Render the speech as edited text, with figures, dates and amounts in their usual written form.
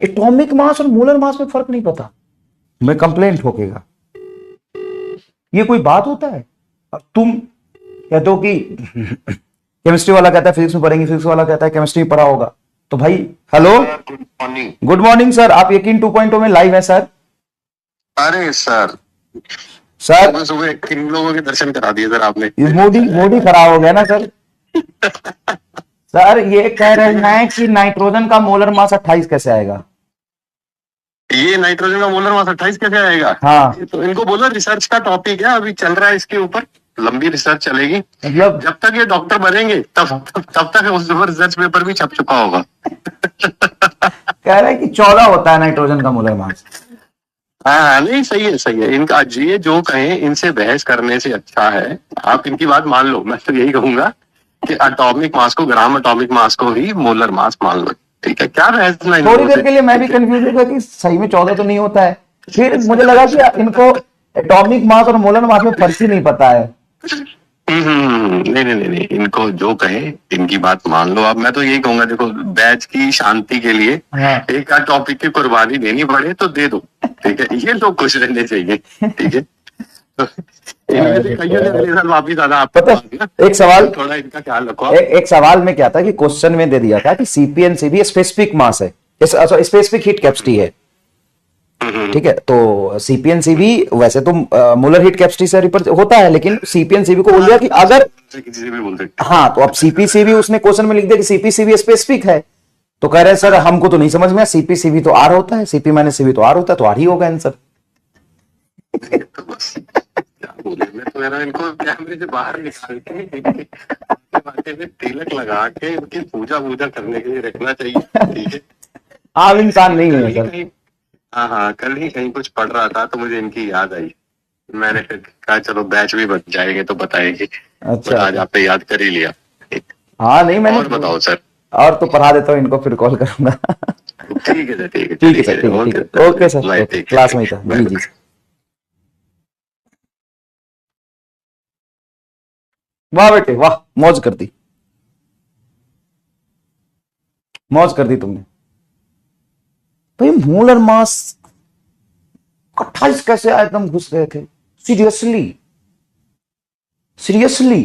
Atomic mass और molar mass में फर्क नहीं पता, मैं कंप्लेंट ठोकेगा। ये कोई बात होता है? अब तुम कहते हो कि केमिस्ट्री वाला कहता है फिजिक्स में पढ़ेंगे, फिजिक्स वाला कहता है केमिस्ट्री में पढ़ा होगा, तो भाई hello, good morning. Good morning sir, आप यकीन 2.0 में लाइव है सर। अरे सर, सर सुबह सुबह किन लोगों के दर्शन करा दिए सर आपने। ये मूड ही खराब हो गया ना सर। सर ये कह रहे हैं कि नाइट्रोजन का मोलर मास 28 कैसे आएगा? ये नाइट्रोजन का मोलर मास 28 कैसे आएगा? हाँ, तो इनको बोलो रिसर्च का टॉपिक है, अभी चल रहा है इसके ऊपर, लंबी रिसर्च चलेगी। मतलब जब तक ये डॉक्टर बनेंगे तब तक उस रिसर्च पेपर भी छप चुका होगा। कह रहे हैं कि 14 होता है नाइट्रोजन का मोलर मास। हाँ नहीं, सही है सही है। इनका ये जो कहें, इनसे बहस करने से अच्छा है आप इनकी बात मान लो। मैं तो यही कहूंगा कि एटॉमिक मास को, ग्राम एटॉमिक मास को ही मोलर मास मान लो। ठीक है, क्या बहस ना इन थोड़ी लोगों देर से। के लिए मैं भी कंफ्यूज हो गया कि सही में 14 तो नहीं होता है, फिर मुझे लगा कि इनको एटॉमिक मास और मोलर मास में फर्क ही नहीं पता है। नहीं नहीं नहीं नहीं, इनको जो कहे इनकी बात मान लो। अब मैं तो यही कहूंगा, देखो बैच की शांति के लिए हाँ। एक आध टॉपिक की कुर्बानी देनी पड़े तो दे दो। ठीक है, ये लोग खुश रहने चाहिए। ठीक है, तो इनमें से कईयों ने अगले साल वापिस आना आपके पता पास ना। एक सवाल, थोड़ा इनका ख्याल रखो। एक सवाल में क्या था कि क्वेश्चन में दे दिया था कि सीपीएनसीबी स्पेसिफिक मास है, स्पेसिफिक हीट कैपेसिटी है। ठीक है, तो सीपीएनसीबी वैसे तो मोलर हीट कैपेसिटी से रिपर होता है, लेकिन सीपीएनसीबी को बोल दिया कि अगर, किसी से भी बोल सकते। हाँ तो अब सीपीसीबी उसने क्वेश्चन में लिख दिया कि सीपीसीबी स्पेसिफिक है, तो कह रहे हैं सर हमको तो नहीं समझ में आया, सीपीसीबी तो आर होता है, सीपी माइनस सीबी तो आर होता है, तो आर ही होगा आंसर। तो बस क्या बोले, मैं तो यार इनको कैमरे से बाहर निकाल के बातें में तिलक लगा के इनकी पूजा वूजा करने के लिए रखना चाहिए। ठीक है, आम इंसान नहीं कल है ही सर। कहीं, हाँ कल ही कहीं कुछ पढ़ रहा था तो मुझे इनकी याद आई। मैंने फिर कहा चलो बैच भी बच जाएंगे तो बताएंगे। अच्छा, आज आपने याद कर ही लिया। हाँ नहीं मैंने, और बताओ सर। और तो पढ़ा देता हूँ इनको, फिर कॉल करूंगा। ठीक है सर, ठीक है, ठीक है सर, ठीक है, ठीक है, ओके सर, ओके, क्लास में ही था जी जी। वाह बेटे वाह, मौज कर दी, मौज कर दी तुमने। भाई मोलर मास 28 कैसे आए? तुम घुस गए थे सीरियसली, सीरियसली।